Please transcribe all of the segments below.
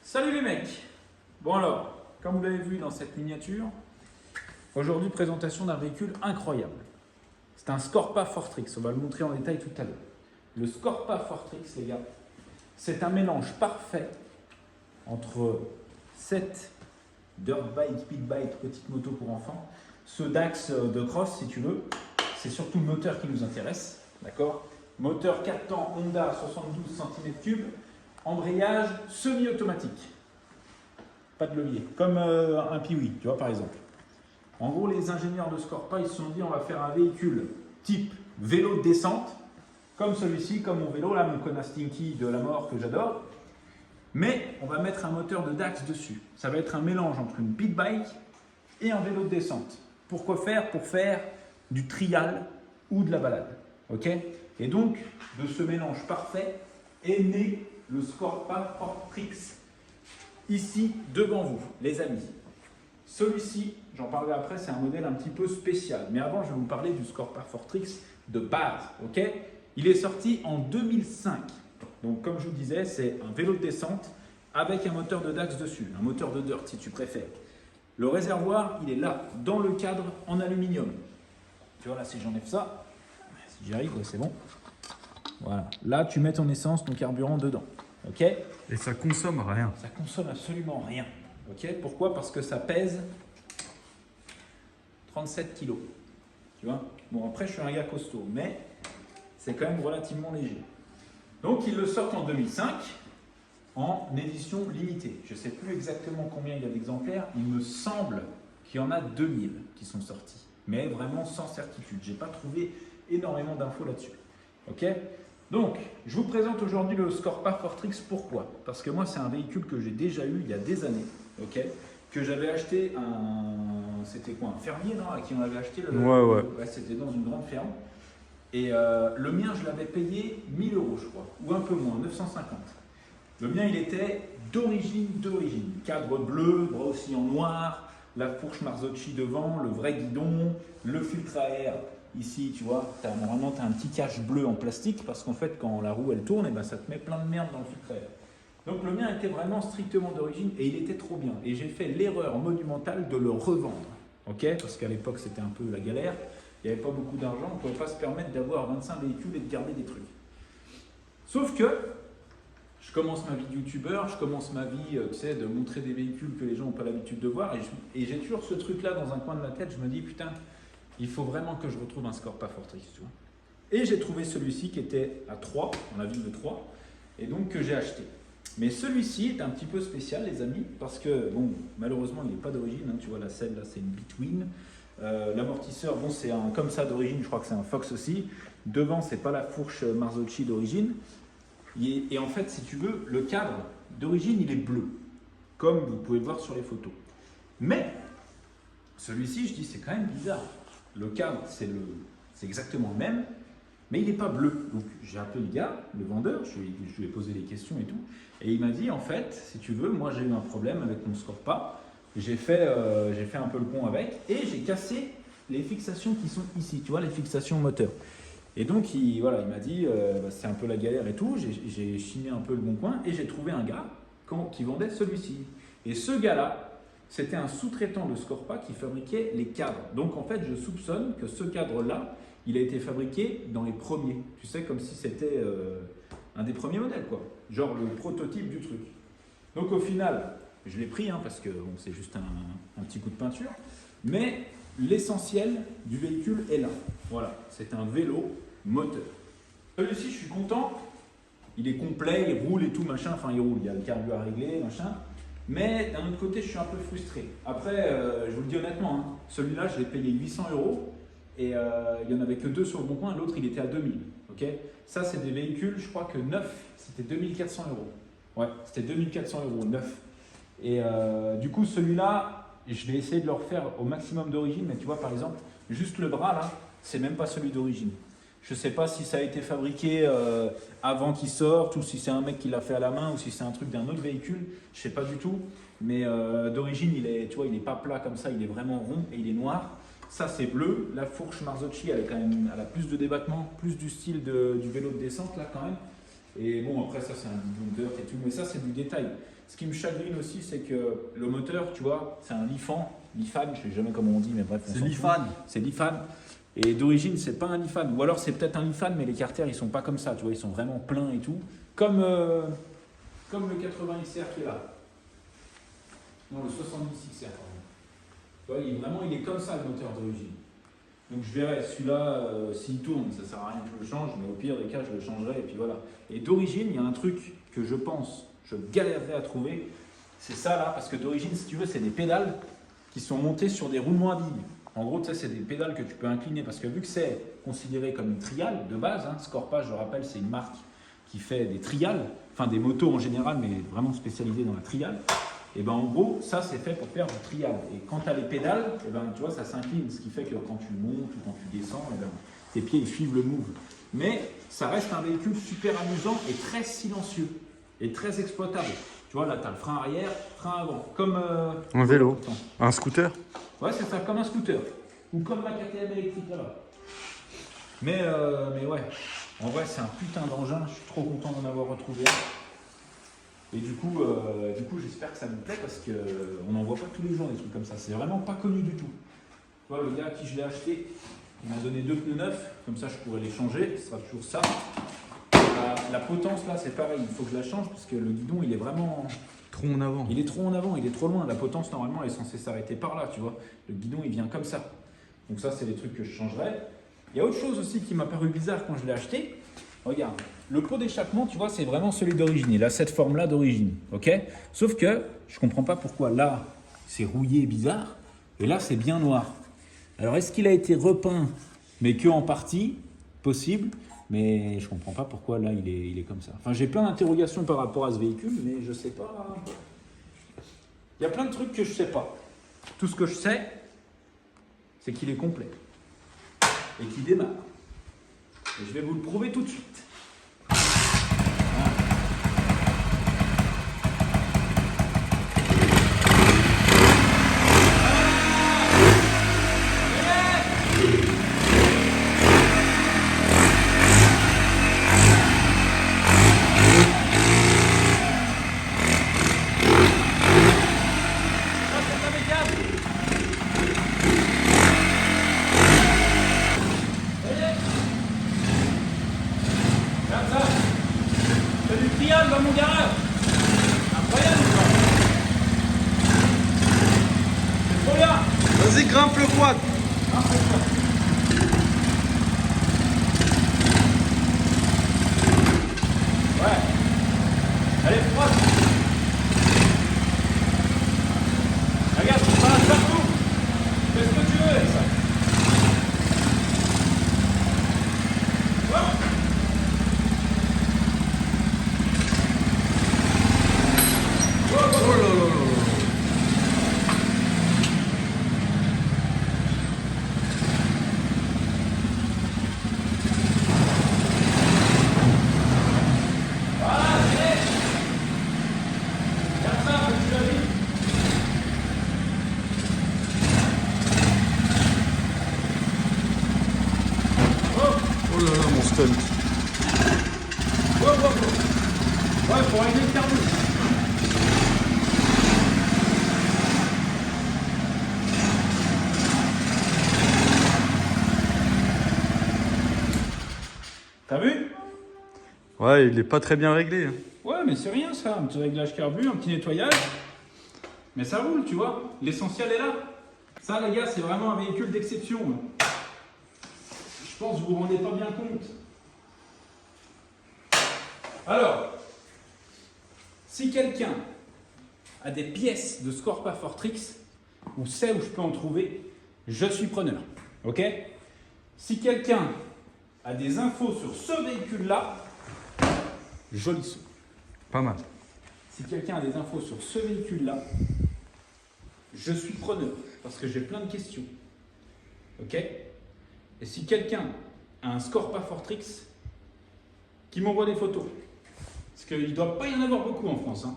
Salut les mecs! Bon alors, comme vous l'avez vu dans cette miniature, aujourd'hui présentation d'un véhicule incroyable. C'est un Scorpa Fortrix, on va le montrer en détail tout à l'heure. Le Scorpa Fortrix, les gars, c'est un mélange parfait entre cette dirt bike, speed bike, petite moto pour enfants, ce Dax de cross si tu veux. C'est surtout le moteur qui nous intéresse, d'accord? Moteur 4 temps Honda 72 cm3, embrayage semi-automatique. Pas de levier, comme un Piwi, tu vois par exemple. En gros, les ingénieurs de Scorpa, ils se sont dit on va faire un véhicule type vélo de descente, comme celui-ci, comme mon vélo, là, mon Kona Stinky de la mort que j'adore. Mais on va mettre un moteur de Dax dessus. Ça va être un mélange entre une pit bike et un vélo de descente. Pourquoi faire? Pour faire du trial ou de la balade. Ok? Et donc, de ce mélange parfait est né le Scorpa Fortrix. Ici, devant vous, les amis. Celui-ci, j'en parlerai après, c'est un modèle un petit peu spécial. Mais avant, je vais vous parler du Scorpa Fortrix de base. Ok? Il est sorti en 2005. Donc, comme je vous disais, c'est un vélo de descente avec un moteur de Dax dessus, un moteur de dirt si tu préfères. Le réservoir, il est là, dans le cadre en aluminium. Tu vois, là, si j'enlève ça, si j'y arrive, ouais, c'est bon. Voilà. Là, tu mets ton essence, ton carburant dedans. Ok? Et ça consomme rien. Ça consomme absolument rien. Ok? Pourquoi? Parce que ça pèse 37 kg. Tu vois? Bon, après, je suis un gars costaud, mais c'est quand même relativement léger. Donc, ils le sortent en 2005 en édition limitée. Je ne sais plus exactement combien il y a d'exemplaires. Il me semble qu'il y en a 2000 qui sont sortis, mais vraiment sans certitude. Je n'ai pas trouvé énormément d'infos là-dessus. Ok? Donc, je vous présente aujourd'hui le Scorpa Fortrix. Pourquoi? Parce que moi, c'est un véhicule que j'ai déjà eu il y a des années, ok, que j'avais acheté c'était quoi, un fermier, non, à qui on avait acheté Ouais, c'était dans une grande ferme. Et le mien, je l'avais payé 1000 €, je crois, ou un peu moins, 950. Le mien, il était d'origine. Cadre bleu, bras aussi en noir, la fourche Marzocchi devant, le vrai guidon, le filtre à air. Ici, tu vois, normalement, tu as un petit cache bleu en plastique parce qu'en fait, quand la roue elle tourne, et ben, ça te met plein de merde dans le filtre à air. Donc, le mien était vraiment strictement d'origine et il était trop bien. Et j'ai fait l'erreur monumentale de le revendre. Ok? Parce qu'à l'époque, c'était un peu la galère. Il n'y avait pas beaucoup d'argent. On ne pouvait pas se permettre d'avoir 25 véhicules et de garder des trucs. Sauf que je commence ma vie de youtubeur, je commence ma vie tu sais, de montrer des véhicules que les gens n'ont pas l'habitude de voir. Et j'ai toujours ce truc-là dans un coin de ma tête. Je me dis, putain, il faut vraiment que je retrouve un Scorpa Fortrix, tu vois. Et j'ai trouvé celui-ci qui était à Troyes, dans la ville de Troyes, et donc que j'ai acheté. Mais celui-ci est un petit peu spécial, les amis, parce que, bon, malheureusement, il n'est pas d'origine, hein, tu vois, la selle, là, c'est une Between. L'amortisseur, bon, c'est un comme ça d'origine, je crois que c'est un Fox aussi. Devant, c'est pas la fourche Marzocchi d'origine. Et en fait, si tu veux, le cadre d'origine, il est bleu, comme vous pouvez le voir sur les photos. Mais, celui-ci, je dis, c'est quand même bizarre. Le cadre, c'est exactement le même, mais il n'est pas bleu. Donc j'ai appelé le gars, le vendeur, je lui ai posé les questions et tout. Et il m'a dit, en fait, si tu veux, moi j'ai eu un problème avec mon Scorpa. J'ai fait un peu le pont avec et j'ai cassé les fixations qui sont ici, tu vois, les fixations moteur. Et donc il m'a dit, c'est un peu la galère et tout. J'ai chiné un peu le bon coin et j'ai trouvé un gars qui vendait celui-ci. Et ce gars-là, c'était un sous-traitant de Scorpa qui fabriquait les cadres. Donc en fait, je soupçonne que ce cadre-là, il a été fabriqué dans les premiers. Tu sais, comme si c'était un des premiers modèles, quoi. Genre le prototype du truc. Donc au final, je l'ai pris, hein, parce que bon, c'est juste un petit coup de peinture. Mais l'essentiel du véhicule est là. Voilà, c'est un vélo moteur. Celui-ci, je suis content. Il est complet, il roule et tout, machin. Enfin, il roule, il y a le carburant à régler, machin. Mais d'un autre côté, je suis un peu frustré. Après, je vous le dis honnêtement, hein, celui-là, je l'ai payé 800 € et il n'y en avait que 2 sur le bon coin, l'autre, il était à 2000. Okay, ça, c'est des véhicules, je crois que neuf, c'était 2400 €. Ouais, c'était 2400 € neuf. Et du coup, celui-là, je vais essayer de le refaire au maximum d'origine. Mais tu vois, par exemple, juste le bras, là, c'est même pas celui d'origine. Je ne sais pas si ça a été fabriqué avant qu'il sorte ou si c'est un mec qui l'a fait à la main ou si c'est un truc d'un autre véhicule. Je ne sais pas du tout. Mais d'origine, il n'est pas plat comme ça, il est vraiment rond et il est noir. Ça, c'est bleu. La fourche Marzocchi, elle a plus de débattement, plus du style du vélo de descente, là, quand même. Et bon, après, ça, c'est un bidon d'heure et tout, mais ça, c'est du détail. Ce qui me chagrine aussi, c'est que le moteur, tu vois, c'est un Lifan, Lifan, je ne sais jamais comment on dit, mais bref. C'est Lifan. C'est Lifan. Et d'origine, c'est pas un Lifan. Ou alors, c'est peut-être un Lifan, mais les carters, ils sont pas comme ça, tu vois, ils sont vraiment pleins et tout. Comme le 80 XR qui est là. Non, le 70 XR, pardon. Tu vois, il est comme ça, le moteur d'origine. Donc je verrai, celui-là, s'il tourne, ça ne sert à rien que je le change, mais au pire des cas, je le changerai, et puis voilà. Et d'origine, il y a un truc que je pense, je galérerai à trouver, c'est ça là, parce que d'origine, si tu veux, c'est des pédales qui sont montées sur des roulements à billes. En gros, tu sais, c'est des pédales que tu peux incliner, parce que vu que c'est considéré comme une triale de base, hein, Scorpa, je le rappelle, c'est une marque qui fait des triales, enfin des motos en général, mais vraiment spécialisée dans la triale. Et ben en gros, ça c'est fait pour faire du trial. Et quand tu as les pédales, et ben, tu vois, ça s'incline, ce qui fait que quand tu montes ou quand tu descends, et ben, tes pieds ils suivent le move. Mais ça reste un véhicule super amusant et très silencieux et très exploitable. Tu vois, là tu as le frein arrière, frein avant, comme Un vélo. Attends. Un scooter. Ouais, c'est ça, comme un scooter. Ou comme la KTM électrique là-bas. Mais ouais, en vrai c'est un putain d'engin, je suis trop content d'en avoir retrouvé un. Et du coup j'espère que ça me plaît parce qu'on n'en voit pas tous les jours des trucs comme ça. C'est vraiment pas connu du tout. Tu vois, le gars à qui je l'ai acheté, il m'a donné 2 pneus neufs, comme ça je pourrais les changer, ce sera toujours ça. La potence là, c'est pareil, il faut que je la change parce que le guidon il est vraiment. Trop en avant. Il est trop en avant, il est trop loin. La potence normalement elle est censée s'arrêter par là, tu vois. Le guidon il vient comme ça. Donc ça c'est les trucs que je changerai. Il y a autre chose aussi qui m'a paru bizarre quand je l'ai acheté. Regarde, le pot d'échappement, tu vois, c'est vraiment celui d'origine. Il a cette forme-là d'origine, ok? Sauf que je comprends pas pourquoi là, c'est rouillé bizarre, et là, c'est bien noir. Alors, est-ce qu'il a été repeint, mais que en partie? Possible, mais je comprends pas pourquoi là, il est comme ça. Enfin, j'ai plein d'interrogations par rapport à ce véhicule, mais je sais pas. Il y a plein de trucs que je sais pas. Tout ce que je sais, c'est qu'il est complet et qu'il démarre. Et je vais vous le prouver tout de suite. Dans mon garage. Incroyable ou pas? C'est trop bien. Vas-y, grimpe le quad. Ouais. Elle est froide. Regarde, tu passes partout. Fais ce que tu veux avec ça. Oh. Oh là là là là. Oh là là, mon stunt. Ouais, pour régler le cardio. T'as vu? Ouais, il est pas très bien réglé. Hein. Ouais, mais c'est rien ça, un petit réglage carbu, un petit nettoyage. Mais ça roule, tu vois. L'essentiel est là. Ça, les gars, c'est vraiment un véhicule d'exception. Je pense que vous vous rendez pas bien compte. Alors, si quelqu'un a des pièces de Scorpa Fortrix, ou sait où je peux en trouver, je suis preneur. Ok? Si quelqu'un a des infos sur ce véhicule-là, joli son. Pas mal. Si quelqu'un a des infos sur ce véhicule-là, je suis preneur, parce que j'ai plein de questions. Ok? Et si quelqu'un a un Scorpa Fortrix, qui m'envoie des photos. Parce qu'il ne doit pas y en avoir beaucoup en France. Hein.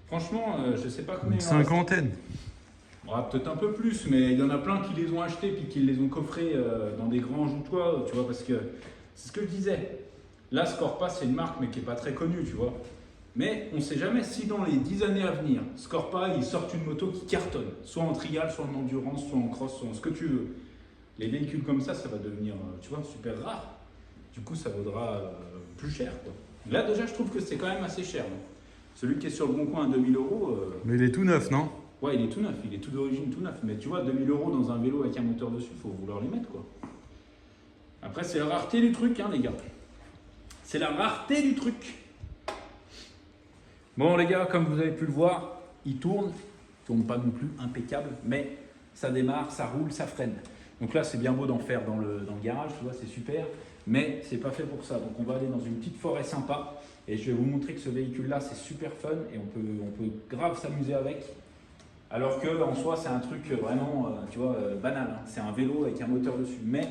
Franchement, je ne sais pas combien Une il en reste. cinquantaine. Peut-être un peu plus, mais il y en a plein qui les ont achetés puis qui les ont coffrés dans des grands joutois, tu vois, parce que c'est ce que je disais. Là, Scorpa, c'est une marque, mais qui n'est pas très connue, tu vois. Mais on ne sait jamais si dans les 10 années à venir, Scorpa, ils sortent une moto qui cartonne. Soit en trial, soit en endurance, soit en cross, soit en ce que tu veux. Les véhicules comme ça va devenir, tu vois, super rare. Du coup, ça vaudra plus cher, quoi. Là, déjà, je trouve que c'est quand même assez cher. Hein. Celui qui est sur le bon coin à 2000 €. Mais il est tout neuf, non? Ouais, il est tout neuf, il est tout d'origine, tout neuf. Mais tu vois, 2000 € dans un vélo avec un moteur dessus, il faut vouloir les mettre, quoi. Après, c'est la rareté du truc, hein, les gars. C'est la rareté du truc. Bon, les gars, comme vous avez pu le voir, il tourne pas non plus impeccable, mais ça démarre, ça roule, ça freine. Donc là, c'est bien beau d'en faire dans le garage, tu vois, c'est super, mais c'est pas fait pour ça. Donc on va aller dans une petite forêt sympa et je vais vous montrer que ce véhicule-là, c'est super fun et on peut grave s'amuser avec. Alors que en soi, c'est un truc vraiment, tu vois, banal. Hein. C'est un vélo avec un moteur dessus. Mais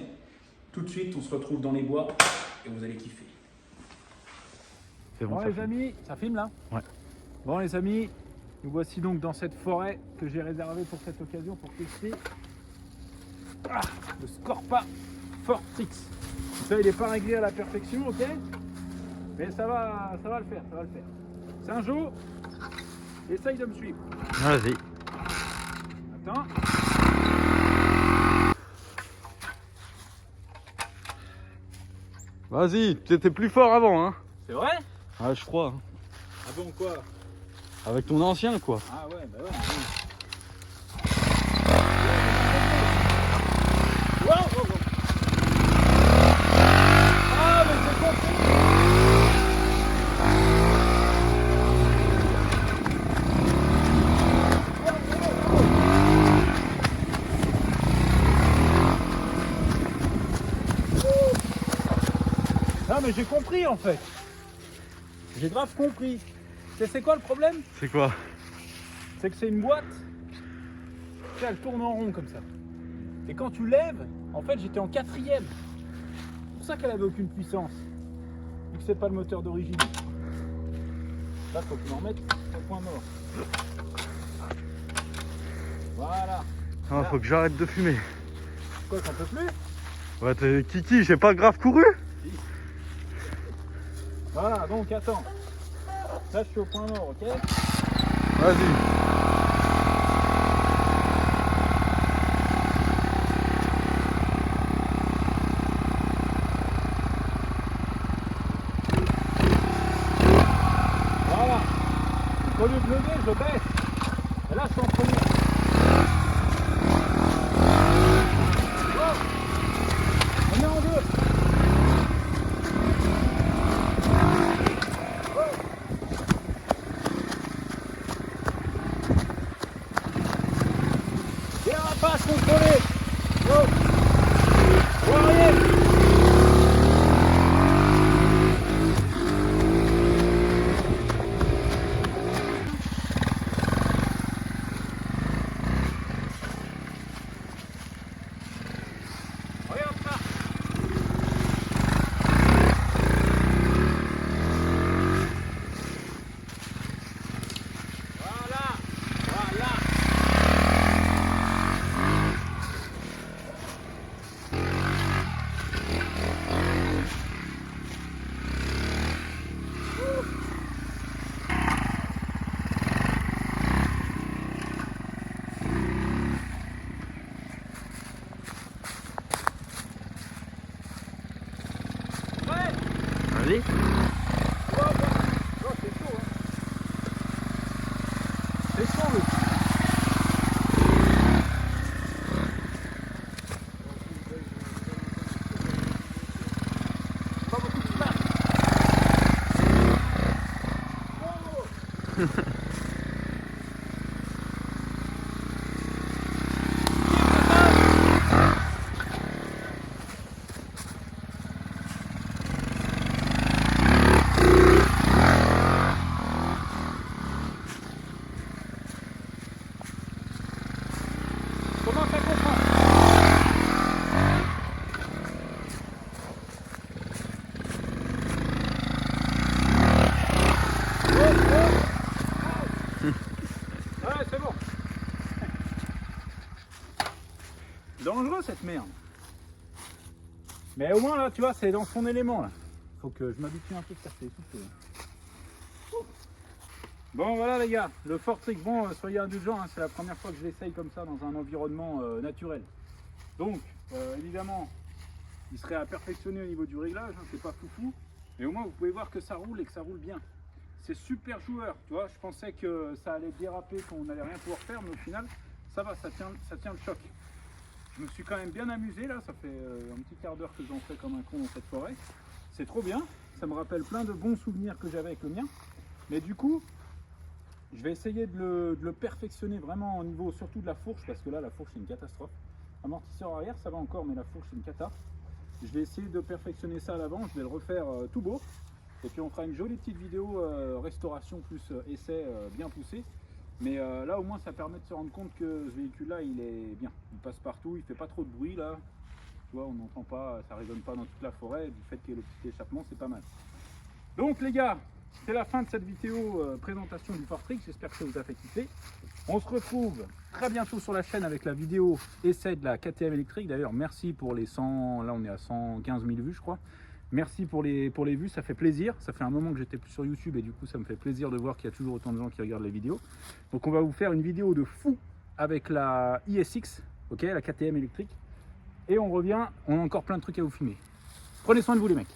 tout de suite, on se retrouve dans les bois et vous allez kiffer. C'est Bon, les amis, ça filme là? Ouais. Bon, les amis, nous voici donc dans cette forêt que j'ai réservée pour cette occasion pour tester le Scorpa Fortrix. Ça, il n'est pas réglé à la perfection, ok? Mais ça va le faire, ça va le faire. Saint-Jo, essaye de me suivre. Vas-y. Attends. Vas-y, tu étais plus fort avant, hein? C'est vrai? Ah, je crois. Hein. Ah bon, quoi? Avec ton ancien, quoi. Ah ouais, bah ouais. Wow, wow, wow. Ah, mais c'est compris. Non, mais j'ai compris en fait. J'ai grave compris. C'est quoi le problème? C'est quoi? C'est que c'est une boîte, tu sais, elle tourne en rond comme ça. Et quand tu lèves, en fait j'étais en 4e. C'est pour ça qu'elle avait aucune puissance. Vu que c'est pas le moteur d'origine. Là, faut qu'on en mette au point mort. Voilà. Ah, faut que j'arrête de fumer. Quoi, t'en peux plus? Ouais, t'es Kiki, j'ai pas grave couru? Voilà, donc attends. Là, je suis au point mort, ok? Vas-y. Voilà. Au lieu de lever, je baisse. Et là, je suis en premier. Oh. On est en deux. Dérapage contrôlé. Go. Au arrière. Regarde ça. Voilà. Voilà. Ouais. Vas-y. Oh, c'est chaud, hein. C'est chaud le coup. Pas beaucoup de place. Oh. Comment ça comprend? Ouais, c'est bon. Dangereux cette merde. Mais au moins là, tu vois, c'est dans son élément là. faut que je m'habitue un peu à casser tout peu. Bon voilà les gars, le Fortrig, bon soyez indulgents, hein, c'est la première fois que je l'essaye comme ça dans un environnement naturel. Donc évidemment, il serait à perfectionner au niveau du réglage, hein, c'est pas foufou, mais au moins vous pouvez voir que ça roule et que ça roule bien. C'est super joueur, tu vois, je pensais que ça allait déraper, qu'on n'allait rien pouvoir faire, mais au final ça va, ça tient le choc. Je me suis quand même bien amusé là, ça fait un petit quart d'heure que j'en fais comme un con dans cette forêt. C'est trop bien, ça me rappelle plein de bons souvenirs que j'avais avec le mien. Mais du coup, je vais essayer de le perfectionner vraiment au niveau surtout de la fourche, parce que là la fourche c'est une catastrophe. Amortisseur arrière ça va encore, mais la fourche c'est une cata. Je vais essayer de perfectionner ça à l'avant, je vais le refaire tout beau. Et puis on fera une jolie petite vidéo restauration plus essai bien poussé. Mais là au moins ça permet de se rendre compte que ce véhicule là il est bien. Il passe partout, il fait pas trop de bruit là. Tu vois, on n'entend pas, ça résonne pas dans toute la forêt. Du fait qu'il y ait le petit échappement, c'est pas mal. Donc les gars, c'est la fin de cette vidéo présentation du Fortrig. J'espère que ça vous a fait kiffer. On se retrouve très bientôt sur la chaîne avec la vidéo essai de la KTM électrique. D'ailleurs, merci pour les 100, là on est à 115 000 vues je crois. Merci pour les vues, ça fait plaisir. Ça fait un moment que j'étais plus sur YouTube et du coup ça me fait plaisir de voir qu'il y a toujours autant de gens qui regardent les vidéos. Donc on va vous faire une vidéo de fou avec la ISX, ok, la KTM électrique. Et on revient, on a encore plein de trucs à vous filmer. Prenez soin de vous les mecs.